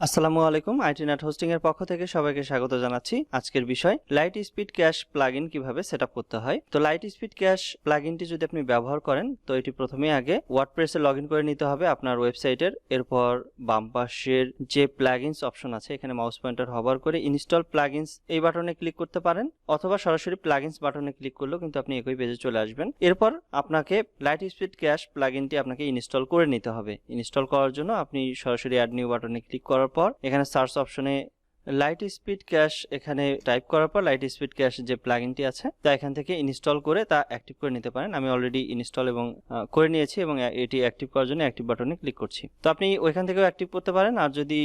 আসসালামু আলাইকুম, IT net hosting এর পক্ষ থেকে সবাইকে স্বাগত জানাচ্ছি। আজকের বিষয় লাইট স্পিড ক্যাশ প্লাগইন কিভাবে সেটআপ করতে হয়। তো লাইট স্পিড ক্যাশ প্লাগইনটি যদি আপনি ব্যবহার করেন তো এটি প্রথমেই আগে ওয়ার্ডপ্রেসে লগইন করে নিতে হবে আপনার ওয়েবসাইটের। এরপর বাম পাশের যে প্লাগইনস অপশন আছে এখানে মাউস পয়েন্টার হভার করে ইনস্টল প্লাগইনস এই বাটনে ক্লিক করতে পারেন, অথবা সরাসরি প্লাগইনস বাটনে ক্লিক করলেও কিন্তু আপনি একই পেজে চলে আসবেন। এরপর আপনাকে লাইট স্পিড ক্যাশ প্লাগইনটি আপনাকে ইনস্টল করে নিতে হবে। ইনস্টল করার জন্য আপনি সরাসরি অ্যাড নিউ বাটনে ক্লিক করার পর এখানে সার্চ অপশনে লাইট স্পিড ক্যাশ এখানে টাইপ করার পর লাইট স্পিড ক্যাশ যে প্লাগইনটি আছে তা এখান থেকে ইনস্টল করে তা অ্যাক্টিভ করে নিতে পারেন। আমি অলরেডি ইনস্টল এবং করে নিয়েছি এবং এটি অ্যাক্টিভ করার জন্য অ্যাক্টিভ বাটনে ক্লিক করছি। তো আপনি ওইখান থেকেও অ্যাক্টিভ করতে পারেন, আর যদি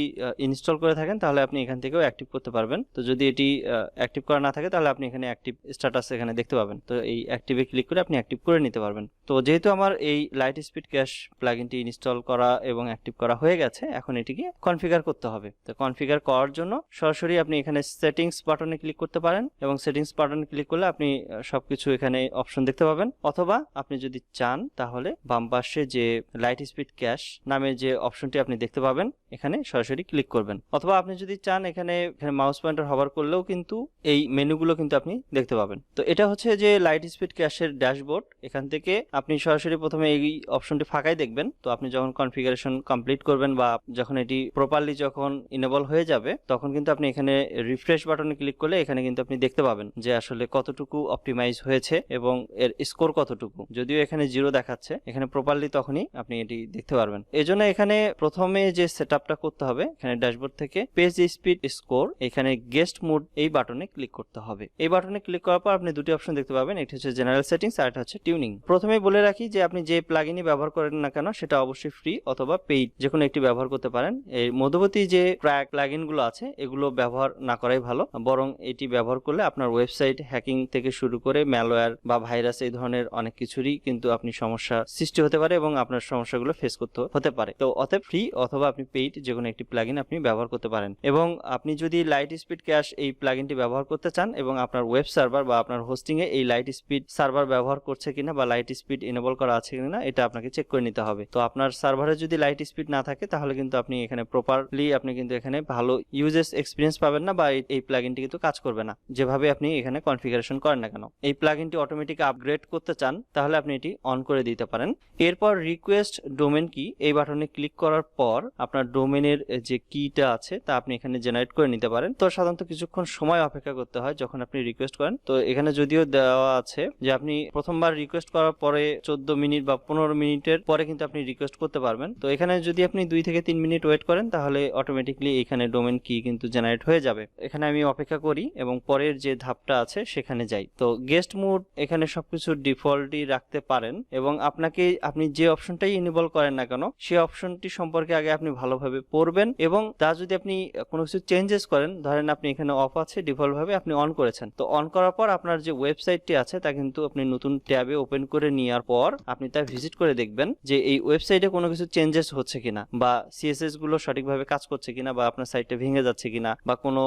ইনস্টল করে থাকেন তাহলে আপনি এখান থেকেও অ্যাক্টিভ করতে পারবেন। তো যদি এটি অ্যাক্টিভ করা না থাকে তাহলে আপনি এখানে অ্যাক্টিভ স্ট্যাটাস এখানে দেখতে পাবেন। তো এই অ্যাক্টিভে ক্লিক করে আপনি অ্যাক্টিভ করে নিতে পারবেন। তো যেহেতু আমার এই লাইট স্পিড ক্যাশ প্লাগইনটি ইনস্টল করা এবং অ্যাক্টিভ করা হয়ে গেছে, এখন এটিকে কনফিগার করতে হবে। তো কনফিগার করার জন্য সরাসরি আপনি এখানে সেটিংস বাটনে ক্লিক করতে পারেন এবং সেটিংস বাটনে ক্লিক করলে আপনি সবকিছু এখানে অপশন দেখতে পাবেন, অথবা আপনি যদি চান তাহলে বাম পাশে যে লাইট স্পিড ক্যাশ নামে যে অপশনটি আপনি দেখতে পাবেন এখানে সরাসরি ক্লিক করবেন, অথবা আপনি যদি চান এখানে মাউস পয়েন্টার হভার করলেও কিন্তু এই মেনুগুলো কিন্তু আপনি দেখতে পাবেন। তো এটা হচ্ছে যে লাইট স্পিড ক্যাশের ড্যাশবোর্ড। এখান থেকে আপনি সরাসরি প্রথমে এই অপশনটি ফাঁকাই দেখবেন। তো আপনি যখন কনফিগারেশন কমপ্লিট করবেন বা যখন এটি প্রপারলি যখন ইনেবল হয়ে যাবে তখন কিন্তু আপনি এখানে রিফ্রেশ বাটনে ক্লিক করলে এখানে কিন্তু আপনি দেখতে পাবেন যে আসলে কতটুকু অপটিমাইজ হয়েছে এবং এর স্কোর কতটুকু। যদিও এখানে 0 দেখাচ্ছে, এখানে প্রপারলি তখনই আপনি এটি দেখতে পারবেন। এজন্য এখানে প্রথমে যে সেটআপটা করতে হবে, এখানে ড্যাশবোর্ড থেকে পেজ স্পিড স্কোর এখানে গেস্ট মোড এই বাটনে ক্লিক করতে হবে। এই বাটনে ক্লিক করার পর আপনি দুটি অপশন দেখতে পাবেন, একটি হচ্ছে জেনারেল সেটিংস আর একটা হচ্ছে টিউনিং। প্রথমেই বলে রাখি যে আপনি যে প্লাগইনই ব্যবহার করেন না কেন সেটা অবশ্যই ফ্রি অথবা পেইড যে কোনো একটি ব্যবহার করতে পারেন। এর মধ্যবর্তী যে প্লাগইনগুলো আছে এগুলো ব্যবহার না করাই ভালো, বরং এটি ব্যবহার করলে আপনার ওয়েবসাইট হ্যাকিং থেকে শুরু করে ম্যালওয়্যার বা ভাইরাস এই ধরনের অনেক কিছুরই কিন্তু আপনি সমস্যা সৃষ্টি হতে পারে এবং আপনার সমস্যাগুলো ফেস করতে হতে পারে। তো অতএব ফ্রি অথবা আপনি পেইড যে কোনো একটি প্লাগইন আপনি ব্যবহার করতে পারেন। এবং আপনি যদি লাইট স্পিড ক্যাশ এই প্লাগইনটি ব্যবহার করতে চান এবং আপনার ওয়েব সার্ভার বা আপনার হোস্টিং এ এই লাইট স্পিড সার্ভার ব্যবহার করছে কিনা বা লাইট স্পিড এনেবল করা আছে কিনা এটা আপনাকে চেক করে নিতে হবে। তো আপনার সার্ভারে যদি লাইট স্পিড না থাকে তাহলে কিন্তু আপনি এখানে প্রপারলি আপনি কিন্তু এখানে ভালো ইউজেস এক্সপিরিয়েন্স পাবেন না বা এই প্লাগইনটি কিন্তু কাজ করবে না যেভাবে আপনি এখানে কনফিগারেশন করেন না কেন। এই প্লাগইনটি অটোমেটিক আপগ্রেড করতে চান তাহলে আপনি এটি অন করে দিতে পারেন। এরপর রিকোয়েস্ট ডোমেন কি এই বাটনে ক্লিক করার পর আপনার ডোমেনের যে কিটা আছে তা আপনি এখানে জেনারেট করে নিতে পারেন। তো সাধারণত কিছুক্ষণ সময় অপেক্ষা করতে হয় যখন আপনি রিকোয়েস্ট করেন। তো এখানে যদিও দেওয়া আছে যে আপনি প্রথমবার রিকোয়েস্ট করার পরে 14 মিনিট বা 15 মিনিটের পরে কিন্তু আপনি রিকোয়েস্ট করতে পারবেন। তো এখানে যদি আপনি 2 থেকে 3 মিনিট ওয়েট করেন তাহলে অটোমেটিকলি এখানে ডোমেন কি কিন্তু জেনারেট হয়ে যাবে। এখানে আমি অপেক্ষা করি এবং পরের যে ধাপটা আছে সেখানে যাই। তো গেস্ট মোড এখানে সবকিছু ডিফল্টই রাখতে পারেন এবং আপনি যে অপশনটাই ইনেবল করেন না কেন সেই অপশনটি সম্পর্কে আগে আপনি ভালোভাবে পড়বেন এবং তা যদি আপনি কোনো কিছু চেঞ্জেস করেন, ধরেন আপনি এখানে অফ আছে ডিফল্ট ভাবে আপনি অন করেছেন, তো অন করার পর আপনার যে ওয়েবসাইটটি আছে তা কিন্তু আপনি নতুন ট্যাবে ওপেন করে নেওয়ার পর আপনি তা ভিজিট করে দেখবেন যে এই ওয়েবসাইটে কোনো কিছু চেঞ্জেস হচ্ছে কিনা বা সিএসএস গুলো সঠিকভাবে কাজ করছে কিনা বা আপনার সাইটটা ভেঙে যাচ্ছে কিনা বা কোনো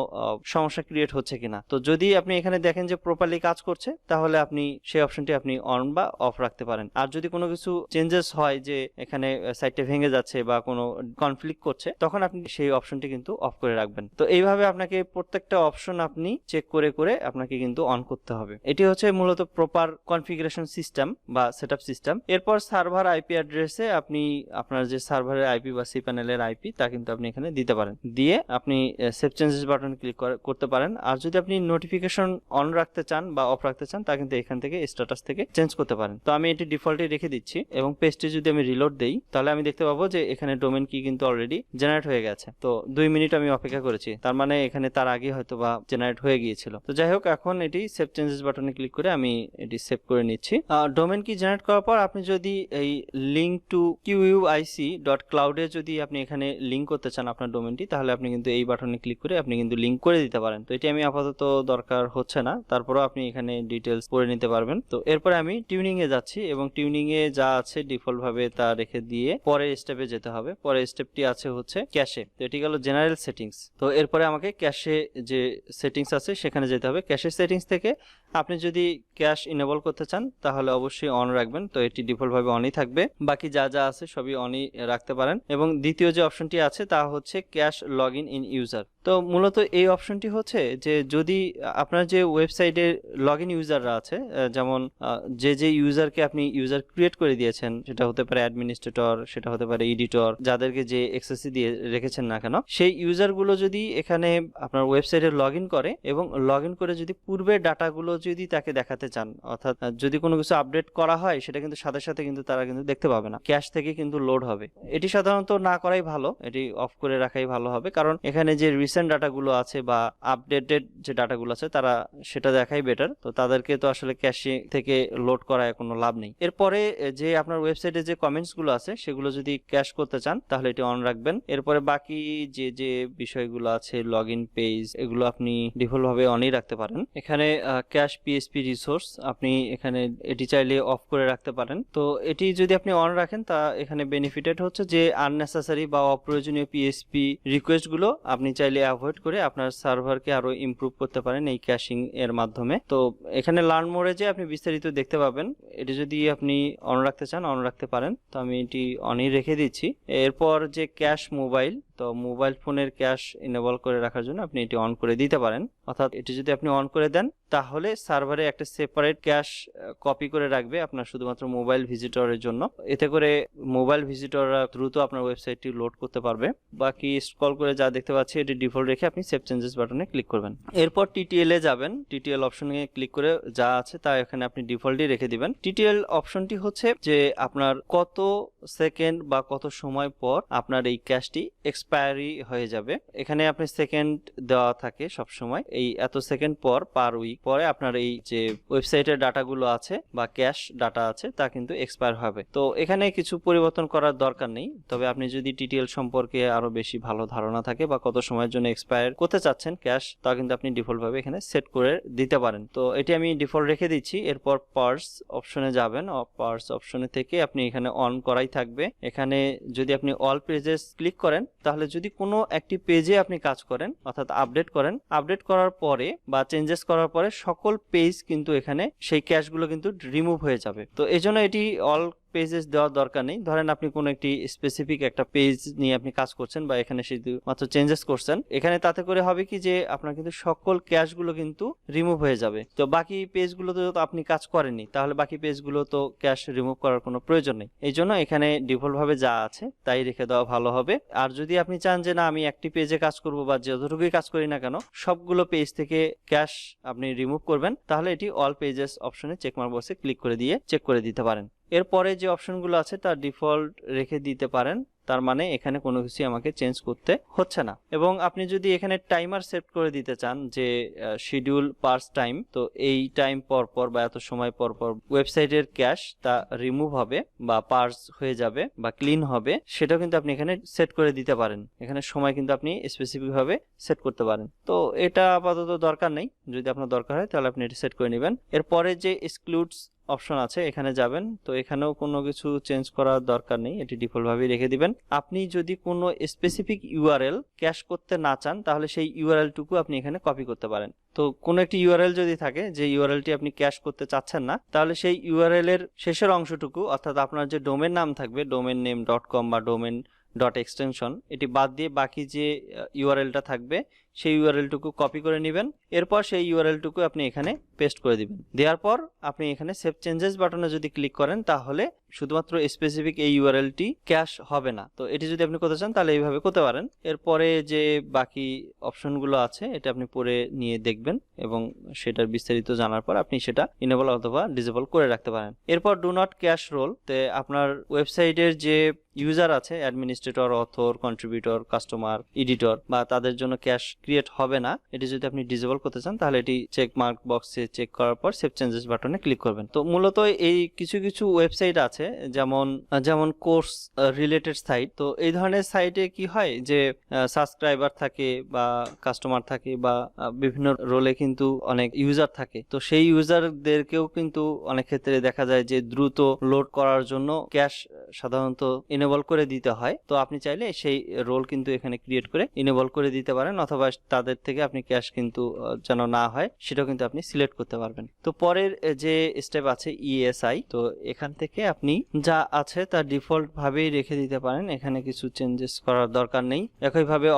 সমস্যা ক্রিয়েট হচ্ছে কিনা। তো যদি আপনি এখানে দেখেন যে প্রপারলি কাজ করছে তাহলে আপনি সেই অপশনটি আপনি অন বা অফ রাখতে পারেন। আর যদি কোনো কিছু চেঞ্জেস হয় যে এখানে সাইটটা ভেঙে যাচ্ছে বা কোনো কনফ্লিক্ট করছে তখন আপনি সেই অপশনটি কিন্তু অফ করে রাখবেন। তো এইভাবে আপনাকে প্রত্যেকটা অপশন আপনি চেক করে করে আপনাকে কিন্তু অন করতে হবে। এটি হচ্ছে মূলত প্রপার কনফিগারেশন সিস্টেম বা সেটআপ সিস্টেম। এরপর সার্ভার আইপি অ্যাড্রেসে আপনি আপনার যে সার্ভারের আইপি বা সি প্যানেলের আইপি তা কিন্তু আপনি এখানে দিতে পারেন, দিয়ে আপনি সেভ চেঞ্জেস বাটন ক্লিক করতে পারেন। আর যদি আপনি নোটিফিকেশন অন রাখতে চান বা অফ রাখতে চান তা কিন্তু এখান থেকে স্ট্যাটাস থেকে চেঞ্জ করতে পারেন। তো আমি এটি ডিফল্টে রেখে দিচ্ছি এবং পেজটি যদি আমি রিলোড দেই তাহলে আমি দেখতে পাবো যে এখানে ডোমেন কি কিন্তু অলরেডি জেনারেট হয়ে গেছে। তো 2 মিনিট আমি অপেক্ষা করেছি, তার মানে এখানে তার আগে হয়তো বা জেনারেট হয়ে গিয়েছিল। তো যাই হোক, এখন এটি সেভ চেঞ্জেস বাটনে ক্লিক করে আমি এটি সেভ করে নিচ্ছি। ডোমেন কি জেনারেট করার পর আপনি যদি এই লিঙ্ক টু QUIC.cloud এ যদি আপনি এখানে লিঙ্ক করতে চান আপনার ডোমেনটি তাহলে আপনি কিন্তু এই বাটনে ক্লিক করে আপনি কিন্তু লিঙ্ক করে দিতে পারেন। তো এটি আমি আপাতত দরকার হচ্ছে না, তারপরেও আপনি এখানে ডিটেলস পড়ে নিতে পারবেন। তো এরপরে আমি টিউনিং এ যাচ্ছি এবং টিউনিং এ যা আছে ডিফল্ট ভাবে তা রেখে দিয়ে পরের স্টেপে যেতে হবে। পরের স্টেপটি আছে হচ্ছে ক্যাশে। তো এটি গেল জেনারেল সেটিংস। তো এরপরে আমাকে ক্যাশে যে সেটিংস আছে সেখানে যেতে হবে। ক্যাশে সেটিংস থেকে আপনি যদি ক্যাশ ইনেবল করতে চান তাহলে অবশ্যই অন রাখবেন। তো এটি ডিফল্ট ভাবে অনই থাকবে, বাকি যা যা আছে সবই অনই রাখতে পারেন। এবং দ্বিতীয় যে অপশনটি আছে তা হচ্ছে ক্যাশ লগ ইন ইউজার। তো মূলত এই অপশনটি হচ্ছে যে যদি আপনার যে ওয়েবসাইটে লগ ইন ইউজাররা আছে, যেমন যে ইউজারকে আপনি ইউজার ক্রিয়েট করে দিয়েছেন, সেটা হতে পারে অ্যাডমিনিস্ট্রেটর, সেটা হতে পারে এডিটর, যাদেরকে যে এক্সেসি দিয়ে রেখেছেন না কেন, সেই ইউজারগুলো যদি এখানে আপনার ওয়েবসাইটে লগ ইন করে এবং লগ ইন করে যদি পূর্বের ডাটাগুলো যদি তাকে দেখাতে চান, অর্থাৎ যদি কোনো কিছু আপডেট করা হয় সেটা কিন্তু সাথে সাথে কিন্তু তারা কিন্তু দেখতে পাবে না, ক্যাশ থেকে কিন্তু লোড হবে। এটি সাধারণত না করাই ভালো, এটি অফ করে রাখাই ভালো হবে, কারণ এখানে যে রিসেন্ট ডাটাগুলো আছে বা আপডেটেড যে ডাটাগুলো আছে তারা সেটা দেখাই বেটার। তো তাদেরকে তো আসলে ক্যাশে থেকে লোড করায় কোনো লাভ নেই। এরপরে যে আপনার ওয়েবসাইটে যে কমেন্টস গুলো আছে সেগুলো যদি ক্যাশ করতে চান তাহলে এটি অন রাখবেন। এরপরে বাকি যে বিষয়গুলো আছে লগ ইন পেজ, এগুলো আপনি ডিফল্ট ভাবে অনই রাখতে পারেন। এখানে ক্যাশ পিএসপি রিসোর্স আপনি এখানে এটি চাইলে অফ করে রাখতে পারেন। তো এটি যদি আপনি অন রাখেন তা এখানে বেনিফিটেড হচ্ছে যে আননেসেসারি বা অপ্রয়োজনীয় পিএসপি রিকোয়েস্ট গুলো আপনি চাইলে অ্যাভয়েড করে আপনার সার্ভারকে আরো ইমপ্রুভ করতে পারেন এই ক্যাশিং এর মাধ্যমে। তো এখানে লার্ন মোডে যে আপনি বিস্তারিত দেখতে পাবেন, এটি যদি আপনি অন রাখতে চান অন রাখতে পারেন। তো আমি এটি অনই রেখে দিচ্ছি। এরপর যে ক্যাশ মোবাইল, তো মোবাইল ফোনের ক্যাশ ইনেবল করে রাখার জন্য আপনি এটি অন করে দিতে পারেন। অর্থাৎ এটি যদি আপনি অন করে দেন তাহলে সার্ভারে একটা সেপারেট ক্যাশ কপি করে রাখবে আপনার শুধুমাত্র মোবাইল ভিজিটরের জন্য। এতে করে মোবাইল ভিজিটররা দ্রুত আপনার ওয়েবসাইটটি লোড করতে পারবে। বাকি স্ক্রল করে যা দেখতে পাচ্ছি এটি ডিফল্ট রেখে আপনি সেভ চেঞ্জেস বাটনে ক্লিক করবেন। এরপর টিটিএল এ যাবেন। টিটিএল অপশনে ক্লিক করে যা আছে তা এখানে আপনি ডিফল্টই রেখে দিবেন। টিটিএল অপশনটি হচ্ছে যে আপনার কত সেকেন্ড বা কত সময় পর আপনার এই ক্যাশটি এক্সপায়ারি হয়ে যাবে। এখানে আপনি সেকেন্ড দেওয়া থাকে সব সময়, এই এত সেকেন্ড পর পার উইক পরে আপনার এই যে ওয়েবসাইটের ডাটাগুলো আছে বা ক্যাশ ডাটা আছে তা কিন্তু এক্সপায়ার হবে। তো এখানে কিছু পরিবর্তন করার দরকার নেই, তবে আপনি যদি টিটিএল সম্পর্কে আরো বেশি ভালো ধারণা থাকে বা কত সময়ের জন্য এক্সপায়ার করতে চাচ্ছেন ক্যাশ, তা কিন্তু আপনি ডিফল্ট ভাবে এখানে সেট করে দিতে পারেন। তো এটি আমি ডিফল্ট রেখে দিচ্ছি। এরপর পার্স অপশনে যাবেন। পার্স অপশনে থেকে আপনি এখানে অন করাই থাকবে। এখানে যদি আপনি অল পেজেস ক্লিক করেন তাহলে যদি কোনো একটি পেজে আপনি কাজ করেন অর্থাৎ আপডেট করেন, আপডেট করার পরে বা চেঞ্জেস করার পরে সকল পেজ কিন্তু এখানে সেই ক্যাশগুলো কিন্তু রিমুভ হয়ে যাবে। তো এই জন্য এটি অল পেজেস দেওয়ার দরকার নেই। ধরেন আপনি কোনো একটি স্পেসিফিক একটা পেজ নিয়ে আপনি কাজ করছেন বা এখানে শুধুমাত্র চেঞ্জেস করছেন, এখানে তাতে করে হবে কি যে আপনার কিন্তু সকল ক্যাশগুলো কিন্তু রিমুভ হয়ে যাবে। তো বাকি পেজগুলোতে তো আপনি কাজ করেননি, তাহলে বাকি পেজগুলো তো ক্যাশ রিমুভ করার কোনো প্রয়োজন নেই। এই জন্য এখানে ডিফল্ট ভাবে যা আছে তাই রেখে দেওয়া ভালো হবে। আর যদি আপনি চান যে না আমি একটি পেজে কাজ করব বা যতটুকুই কাজ করি না কেন সবগুলো পেজ থেকে ক্যাশ আপনি রিমুভ করবেন, তাহলে এটি অল পেজেস অপশনে চেকমার্ক বক্সে ক্লিক করে দিয়ে চেক করে দিতে পারেন। এরপরে যে অপশনগুলো আছে তার ডিফল্ট রেখে দিতে পারেন, তার মানে এখানে কোনো কিছু আমাকে চেঞ্জ করতে হচ্ছে না। এবং আপনি যদি এখানে টাইমার সেট করে দিতে চান যে শিডিউল পার্স টাইম, তো এই টাইম পর পর বা এত সময় পর পর ওয়েবসাইটের ক্যাশ তা রিমুভ হবে বা পার্স হয়ে যাবে বা ক্লিন হবে, সেটাও কিন্তু আপনি এখানে সেট করে দিতে পারেন। এখানে সময় কিন্তু আপনি স্পেসিফিক ভাবে সেট করতে পারেন। তো এটা আপাতত দরকার নেই, যদি আপনার দরকার হয় তাহলে আপনি এটা সেট করে নেবেন। এরপরে যে এক্সক্লুডস অপশন আছে এখানে যাবেন। তো এখানেও কোনো কিছু চেঞ্জ করার দরকার নেই, এটি ডিফল্ট ভাবে রেখে দিবেন। আপনি যদি কোনো স্পেসিফিক ইউআরএল ক্যাশ করতে না চান তাহলে সেই ইউআরএল টুকু আপনি এখানে কপি করতে পারেন। তো কোনো একটি ইউআরএল যদি থাকে যে ইউআরএলটি আপনি ক্যাশ করতে চাচ্ছেন না, তাহলে সেই ইউআরএল এর শেষের অংশটুকু অর্থাৎ আপনার যে ডোমেন নাম থাকবে domain-name.com বা domain.extension, এটি বাদ দিয়ে বাকি যে ইউআরএলটা থাকবে সেই ইউআরএলটুকু কপি করে নেবেন। এরপর সেই ইউআরএলটুকু আপনি এখানে পেস্ট করে দিবেন। দেওয়ার পর আপনি এখানে সেভ চেঞ্জেস বাটনে যদি ক্লিক করেন তাহলে শুধুমাত্র স্পেসিফিক এই ইউআরএলটি ক্যাশ হবে না। তো এটি যদি আপনি করতে চান তাহলে এইভাবে করতে পারেন। এরপরে যে বাকি অপশনগুলো আছে এটা আপনি পরে নিয়ে দেখবেন এবং সেটার বিস্তারিত জানার পর আপনি সেটা ইনেবল অথবা ডিসেবল করে রাখতে পারেন। এরপর ডু নট ক্যাশ রোল, তে আপনার ওয়েবসাইটের যে ইউজার আছে administrator, author, contributor, customer, editor বা তাদের জন্য ক্যাশ ক্রিয়েট হবে না, এটি যদি আপনি ডিসেবল করতে চান তাহলে এটি চেক মার্ক বক্সে চেক করার পর সেভ চেঞ্জেস বাটনে ক্লিক করবেন। তো মূলত এই কিছু কিছু ওয়েবসাইট আছে যেমন কোর্স রিলেটেড সাইট। তো এই ধরনের সাইটে কি হয় যে সাবস্ক্রাইবার থাকে বা কাস্টমার থাকে বা বিভিন্ন রোলে কিন্তু অনেক ইউজার থাকে। তো সেই ইউজারদেরকেও কিন্তু অনেক ক্ষেত্রে দেখা যায় যে দ্রুত লোড করার জন্য ক্যাশ সাধারণত ইনেবল করে দিতে হয়। তো আপনি চাইলে সেই রোল কিন্তু এখানে ক্রিয়েট করে ইনেবল করে দিতে পারেন, অথবা তাদের থেকে আপনি ক্যাশ কিন্তু যেন না হয় সেটাও কিন্তু আপনি সিলেক্ট করতে পারবেন। তো পরের যে স্টেপ আছে ইএসআই, তো এখান থেকে আপনি যা আছে তা ডিফল্ট ভাবেই রেখে দিতে পারেন, এখানে কিছু চেঞ্জেস করার দরকার নেই। একইভাবে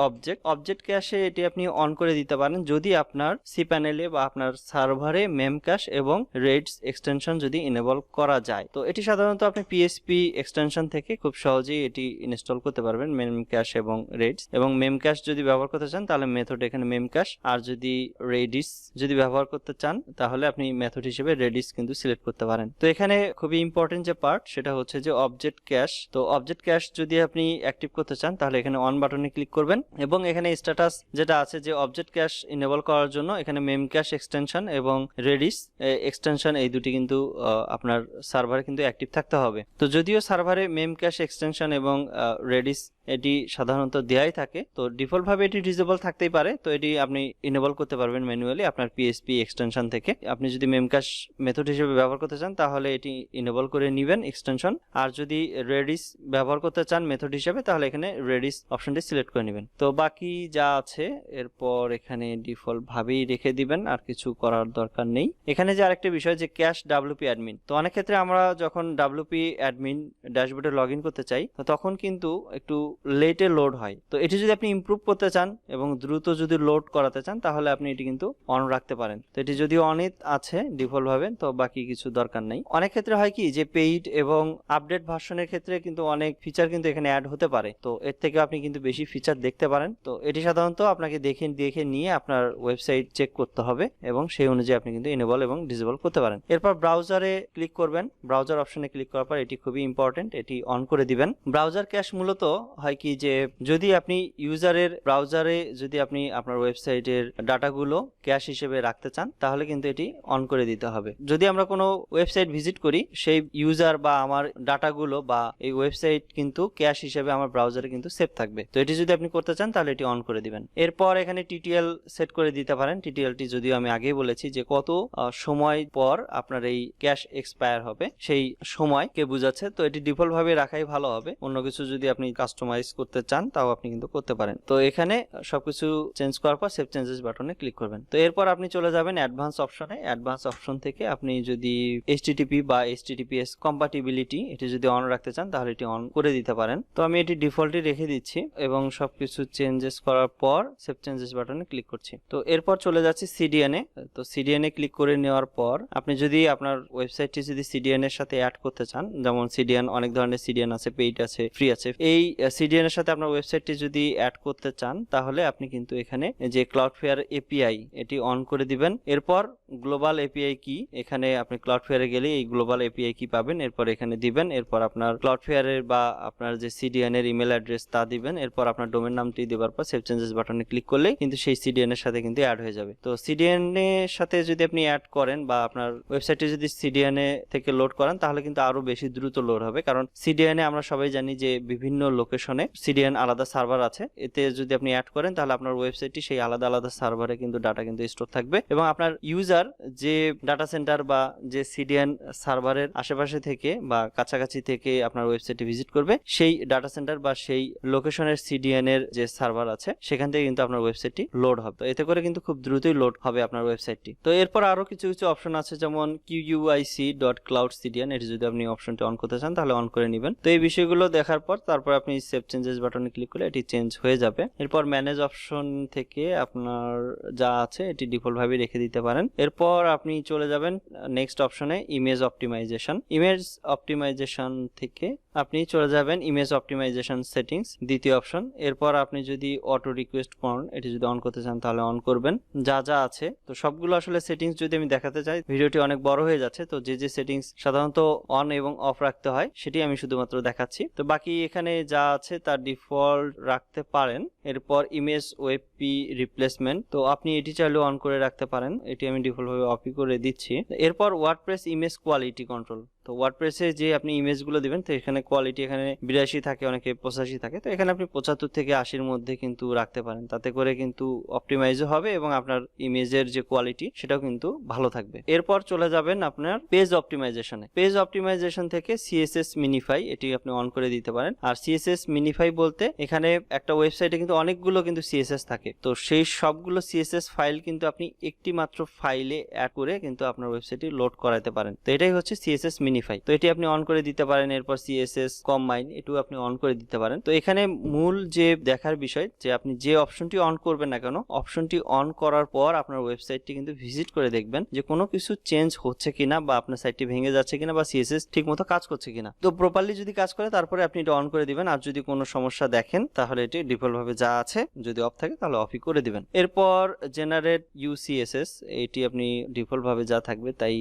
অবজেক্ট ক্যাশে এটি আপনি অন করে দিতে পারেন যদি আপনার সি প্যানেলে বা আপনার সার্ভারে মেম ক্যাশ এবং রেডস এক্সটেনশন যদি ইনেবল করা যায়। তো এটি সাধারণত আপনি পিএসপি এক্সটেনশন থেকে খুব সহজেই এটি ইনস্টল করতে পারবেন, মেম ক্যাশ এবং রেডস। এবং মেম ক্যাশ যদি ব্যবহার করতে চান তাহলে মেথড এখানে মেম ক্যাশ, আর যদি রেডিস যদি ব্যবহার করতে চান তাহলে আপনি মেথড হিসেবে রেডিস কিন্তু সিলেক্ট করতে পারেন। তো এখানে খুবই ইম্পর্টেন্ট যে পার্ট সেটা হচ্ছে যে অবজেক্ট ক্যাশ। তো অবজেক্ট ক্যাশ যদি আপনি অ্যাক্টিভ করতে চান তাহলে এখানে অন বাটনে ক্লিক করবেন এবং এখানে স্ট্যাটাস যেটা আছে যে অবজেক্ট ক্যাশ ইনেবল করার জন্য এখানে মেম ক্যাশ এক্সটেনশন এবং রেডিস এক্সটেনশন এই দুটি কিন্তু আপনার সার্ভারে কিন্তু অ্যাক্টিভ থাকতে হবে। তো যদিও সার্ভারে মেম ক্যাশ এক্সটেনশন এবং রেডিস এটি সাধারণত দেয়াই থাকে, তো ডিফল্ট ভাবে এটি ডিসেবল থাকতেই পারে। তো এটি আপনি ইনেবল করতে পারবেন ম্যানুয়ালি আপনার পিএসপি এক্সটেনশন থেকে। আপনি যদি মেম ক্যাশ মেথড হিসেবে ব্যবহার করতে চান তাহলে এটি ইনেবল করে নেবেন এক্সটেনশন, আর যদি রেডিস ব্যবহার করতে চান মেথড হিসেবে তাহলে এখানে রেডিস অপশনটি সিলেক্ট করে নেবেন। তো বাকি যা আছে এরপর এখানে ডিফল্ট ভাবেই রেখে দিবেন, আর কিছু করার দরকার নেই। এখানে যে আরেকটা বিষয় যে ক্যাশ ডাব্লিউপি অ্যাডমিন, তো অনেক ক্ষেত্রে আমরা যখন ডাব্লিউপি অ্যাডমিন ড্যাশবোর্ডে লগ ইন করতে চাই তখন কিন্তু একটু লেটে লোড হয়। তো এটি যদি আপনি ইমপ্রুভ করতে চান এবং দ্রুত যদি লোড করাতে চান তাহলে আপনি এটি কিন্তু অন রাখতে পারেন। তো এটি যদি অনই আছে ডিফল্ট ভাবে তো বাকি কিছু দরকার নেই। অনেক ক্ষেত্রে হয় কি যে পেইড এবং আপডেট ভার্সনের ক্ষেত্রে কিন্তু অনেক ফিচার কিন্তু এখানে অ্যাড হতে পারে, তো এর থেকে আপনি কিন্তু বেশি ফিচার দেখতে পারেন। তো এটি সাধারণত আপনাকে দেখে নিয়ে আপনার ওয়েবসাইট চেক করতে হবে এবং সেই অনুযায়ী আপনি কিন্তু ইনেবল এবং ডিসেবল করতে পারেন। এরপর ব্রাউজারে ক্লিক করবেন, ব্রাউজার অপশনে ক্লিক করার পর এটি খুবই ইম্পর্টেন্ট, এটি অন করে দিবেন। ব্রাউজার ক্যাশ মূলত হয় কি যে যদি আপনি ইউজারের ব্রাউজারে যদি আপনি আপনার ওয়েবসাইটের ডাটাগুলো ক্যাশ হিসেবে রাখতে চান তাহলে কিন্তু এটি অন করে দিতে হবে। যদি আমরা কোনো ওয়েবসাইট ভিজিট করি সেই ইউজার বা আমার ডাটাগুলো বা এই ওয়েবসাইট কিন্তু ক্যাশ হিসেবে আমার ব্রাউজারে কিন্তু সেভ থাকবে। তো এটি যদি আপনি করতে চান তাহলে এটি অন করে দিবেন। এরপর এখানে টিটিএল সেট করে দিতে পারেন। টিটিএলটি যদিও আমি আগেই বলেছি যে কত সময় পর আপনার এই ক্যাশ এক্সপায়ার হবে সেই সময়কে বোঝাচ্ছে, তো এটি ডিফল্ট ভাবে রাখাই ভালো হবে। অন্য কিছু যদি আপনি কাস্টমাইজ করতে চান তাও আপনি কিন্তু করতে পারেন। তো এখানে সবকিছু চেঞ্জ করার পর সেভ চেঞ্জেস বাটনে ক্লিক করবেন। তো এরপর আপনি চলে যাবেন অ্যাডভান্স অপশনে। অ্যাডভান্স অপশন থেকে আপনি যদি HTTP বা HTTPS কম্পাটিবিলিটি এটি যদি অন রাখতে চান তাহলে এটি অন করে দিতে পারেন। তো আমি এটি ডিফল্টই রেখে দিচ্ছি এবং সবকিছু চেঞ্জেস করার পর সেভ চেঞ্জেস বাটনে ক্লিক করছি। তো এরপর চলে যাচ্ছি CDN এ। তো CDN এ ক্লিক করে নেওয়ার পর আপনি যদি আপনার ওয়েবসাইটটি যদি CDN এর সাথে অ্যাড করতে চান, যেমন CDN অনেক ধরনের CDN আছে, পেইড আছে, ফ্রি আছে। এই CDN এর সাথে আপনার ওয়েবসাইটটি যদি অ্যাড করতে চান তাহলে আপনি কিন্তু এখানে যে ক্লাউডফেয়ার API এটি অন করে দিবেন। এরপর গ্লোবাল API কি, এখানে আপনি ক্লাউডফেয়ারে গেলে এই গ্লোবাল API কি পাবেন, এরপর এখানে দিবেন। এরপর আপনার ক্লাউডফেয়ারের বা আপনার যে CDN এর ইমেল অ্যাড্রেস তা দিবেন। এরপর আপনার ডোমেন নামটি দেওয়ার পর সেভ চেঞ্জেস বাটনে ক্লিক করলেই কিন্তু সেই CDN এর সাথে কিন্তু অ্যাড হয়ে যাবে। তো CDN এর সাথে যদি আপনি অ্যাড করেন বা আপনার ওয়েবসাইটে যদি CDN এ থেকে লোড করেন তাহলে কিন্তু আরো বেশি দ্রুত লোড হবে, কারণ CDN এ আমরা সবাই জানি যে বিভিন্ন লোকেশনে CDN আলাদা সার্ভার আছে। এতে যদি আপনি অ্যাড করেন তাহলে আপনার ওয়েবসাইটটি সেই আলাদা আলাদা সার্ভারে কিন্তু ডাটা কিন্তু স্টোর থাকবে এবং আপনার ইউজার যে ডাটা সেন্টার বা যে CDN সার্ভারের আশেপাশে থেকে বা কাছাকাছি থেকে আপনার ওয়েবসাইটে ভিজিট করবে সেই ডাটা সেন্টার বা সেই লোকেশনের CDN এর যে সার্ভার আছে সেখান থেকে কিন্তু আপনার ওয়েবসাইটটি লোড হবে। তো এতে করে কিন্তু খুব দ্রুতই লোড হবে আপনার ওয়েবসাইটটি। তো এরপর আরো কিছু কিছু অপশন আছে যেমন QUIC.CloudCDN, এটি যদি আপনি অপশনটি অন করতে চান তাহলে অন করে নেবেন। তো এই বিষয়গুলো দেখার পর তারপর আপনি সেভ চেঞ্জেস বাটনে ক্লিক করলে এটি চেঞ্জ হয়ে যাবে। এরপর ম্যানেজ অপশন থেকে আপনার যা আছে এটি ডিফল্ট ভাবে রেখে দিতে পারেন। এরপর আপনি চলে যাবেন নেক্সট অপশনে ইমেজ অপটিমাইজেশন। ইমেজ অপটিমাইজেশন থেকে আপনি চলে যাবেন ইমেজ অপটিমাইজেশন সেটিংস, দ্বিতীয় অপশন। এরপর আপনি যদি অটো রিকোয়েস্ট করেন এটি যদি অন করতে চান তাহলে অন করবেন। যা যা আছে তো সবগুলো আসলে সেটিংস যদি আমি দেখাতে চাই ভিডিওটি অনেক বড় হয়ে যাচ্ছে, তো যে যে সেটিংস সাধারণত অন এবং অফ রাখতে হয় সেটি আমি শুধুমাত্র দেখাচ্ছি। তো বাকি এখানে যা আছে তার ডিফল্ট রাখতে পারেন। এরপর ইমেজ ওয়েবপি রিপ্লেসমেন্ট, তো আপনি এটি চাইলেও অন করে রাখতে পারেন, এটি আমি ডিফল্ট ভাবে অফই করে দিচ্ছি। এরপর ওয়ার্ডপ্রেস ইমেজ কোয়ালিটি কন্ট্রোল, তো ওয়ার্ডপ্রেসে যে আপনি ইমেজগুলো দিবেন তো এখানে কোয়ালিটি এখানে 82 থাকে, অনেকে 85 থাকে, তো এখানে আপনি 75 থেকে 80-র মধ্যে কিন্তু রাখতে পারেন, তাতে করে কিন্তু অপটিমাইজও হবে এবং আপনার ইমেজের যে কোয়ালিটি সেটাও কিন্তু ভালো থাকবে। এরপর চলে যাবেন আপনার পেজ অপটিমাইজেশনে। পেজ অপটিমাইজেশন থেকে সিএসএস মিনিফাই এটি আপনি অন করে দিতে পারেন। আর সিএসএস মিনিফাই বলতে এখানে একটা ওয়েবসাইটে কিন্তু অনেকগুলো কিন্তু সিএসএস থাকে, তো সেই সবগুলো সিএসএস ফাইল কিন্তু আপনি একটি মাত্র ফাইলে অ্যাড করে কিন্তু আপনার ওয়েবসাইটে লোড করাতে পারেন, তো এটাই হচ্ছে সিএসএস মিনিফাই, তো এটি আপনি অন করে দিতে পারেন। এরপর সিএসএস কম্বাইন এটাও আপনি অন করে দিতে পারেন। তো এখানে মূল যে দেখার বিষয় যে আপনি যে অপশনটি অন করবেন না কেন, অপশনটি অন করার পর আপনার ওয়েবসাইটটি কিন্তু ভিজিট করে দেখবেন যে কোনো কিছু চেঞ্জ হচ্ছে কিনা বা আপনার সাইটটি ভেঙে যাচ্ছে কিনা বা সিএসএস ঠিকমতো কাজ করছে কিনা। তো প্রপারলি যদি কাজ করে তারপরে আপনি এটা অন করে দিবেন, আর যদি কোনো সমস্যা দেখেন তাহলে এটি ডিফল্ট ভাবে যা আছে, যদি অফ থাকে তাহলে অফই করে দিবেন। এরপর জেনারেট ইউসিএসএস এটি আপনি ডিফল্ট ভাবে যা থাকবে তাই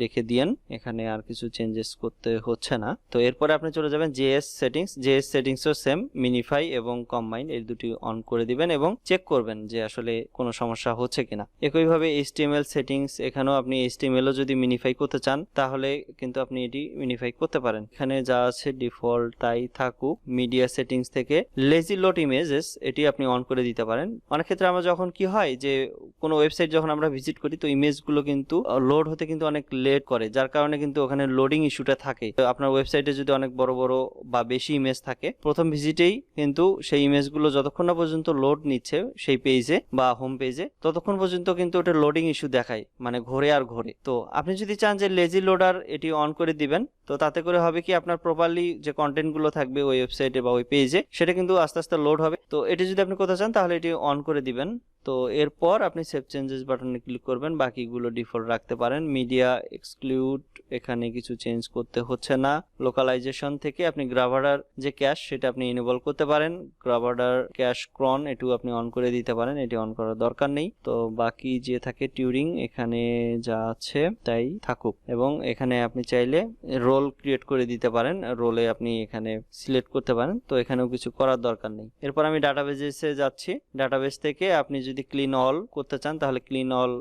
রেখে দিয়েন, এখানে আর কিছু চেঞ্জেস করতে হচ্ছে না। তো এরপরে আপনি চলে যাবেন জেএস সেটিংসও সেম, মিনিফাই এবং কম্বাইন এই দুটি অন করে দিবেন এবং চেক করবেন যে আসলে কোনো সমস্যা হচ্ছে কিনা। একইভাবে এইচটিএমএল সেটিংস, এখানেও আপনি এইচটিএমএলও যদি মিনিফাই করতে চান তাহলে কিন্তু আপনি এটি মিনিফাই করতে পারেন, এখানে যা আছে ডিফল্ট তাই থাকুক। মিডিয়া সেটিংস থেকে লেজি লোড ইমেজেস এটি আপনি অন করে দিতে পারেন। অনেক ক্ষেত্রে আমরা যখন কি হয় যে কোনো ওয়েবসাইট যখন আমরা ভিজিট করি তো ইমেজগুলো কিন্তু লোড হতে কিন্তু অনেক লেট করে, যার কারণে কিন্তু ওখানে লোডিং ইস্যুটা থাকে। আপনার ওয়েবসাইটে যদি অনেক বড় বড় বা বেশি ইমেজ থাকে প্রথম ভিজিটেই কিন্তু সেই ইমেজগুলো যতক্ষণ না পর্যন্ত লোড নিচ্ছে সেই পেজে বা হোম পেজে ততক্ষণ পর্যন্ত কিন্তু ওটা লোডিং ইস্যু দেখায়, মানে ঘোরে আর ঘোরে। তো আপনি যদি চান যে লেজি লোডার এটি অন করে দিবেন, তো তাতে করে হবে কি আপনার প্রপারলি যে কন্টেন্ট গুলো থাকবে ওই ওয়েবসাইটে বা ওই পেজে সেটা কিন্তু আস্তে আস্তে লোড হবে। তো এটি যদি আপনি করতে চান তাহলে এটি অন করে দিবেন। তো এরপর আপনি সেভ চেঞ্জেস বাটনে ক্লিক করবেন, বাকিগুলো ডিফল্ট রাখতে পারেন। মিডিয়া এক্সক্লুড এখানে কিছু চেঞ্জ করতে হচ্ছে না। লোকালাইজেশন থেকে আপনি গ্রাভার্ডার যে ক্যাশ সেটা আপনি এনেবল করতে পারেন, গ্রাভার্ডার ক্যাশ ক্রন এটিও আপনি অন করে দিতে পারেন, এটি অন করার দরকার নেই। তো বাকি যে থাকে টিউরিং এখানে যা আছে তাই থাকুক, এবং এখানে আপনি চাইলে রোল ক্রিয়েট করে দিতে পারেন, রোলে আপনি এখানে সিলেক্ট করতে পারেন, তো এখানেও কিছু করার দরকার নেই। এরপর আমি ডাটাবেজে যাচ্ছি। ডাটাবেজ থেকে আপনি যদি ক্লিন অল করতে চান তাহলে ক্লিন অল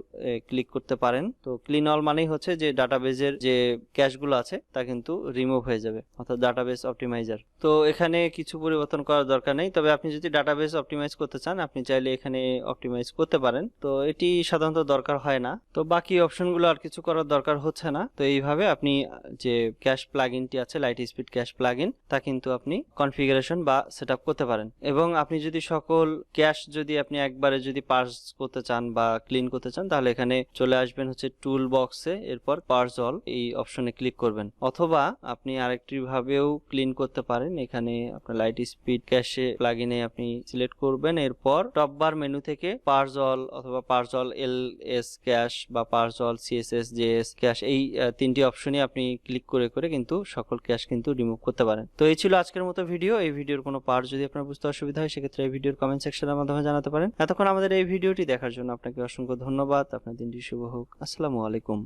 ক্লিক করতে পারেন। তো ক্লিন অল মানেই হচ্ছে যে ডাটাবেজের যে ক্যাশগুলো আছে তা কিন্তু রিমুভ হয়ে যাবে, অর্থাৎ ডাটাবেস অপটিমাইজার। তো এখানে কিছু পরিবর্তন করার দরকার নেই, তবে আপনি যদি ডাটাবেস অপটিমাইজ করতে চান আপনি চাইলে এখানে অপটিমাইজ করতে পারেন, তো এটি সাধারণত দরকার হয় না। তো বাকি অপশনগুলো আর কিছু করার দরকার হচ্ছে না। তো এইভাবে আপনি যে ক্যাশ প্লাগইনটি আছে লাইটস্পিড ক্যাশ প্লাগইন তা কিন্তু আপনি কনফিগারেশন বা সেটআপ করতে পারেন, এবং আপনি যদি সকল ক্যাশ যদি আপনি একবারে যদি পার্স করতে চান বা ক্লিন করতে চান তাহলে এখানে চলে আসবেন হচ্ছে টুল বক্সে, এরপর পার্স অল এই অপশনে ক্লিক করবেন। অথবা আপনি আরেকটি ভাবেও ক্লিন করতে পারেন, এখানে আপনার লাইটস্পিড ক্যাশে প্লাগইনে আপনি সিলেক্ট করবেন, এরপর টপ বার মেনু থেকে পার্স অল অথবা পার্স অল এলএস ক্যাশ বা purge all CSS JS cache এই তিনটি অপশনই আপনি ক্লিক করে করে কিন্তু সকল ক্যাশ কিন্তু রিমুভ করতে পারেন। তো এই ছিল আজকের মতো ভিডিও। এই ভিডিওর কোনো পার্ট যদি আপনার বুঝতে অসুবিধা হয় সেক্ষেত্রে এই ভিডিওর কমেন্ট সেকশনের মাধ্যমে জানাতে পারেন। এতক্ষণ আমাদের এই ভিডিওটি দেখার জন্য আপনাকে অসংখ্য ধন্যবাদ। আপনার দিনটি শুভ হোক। আসসালামু আলাইকুম।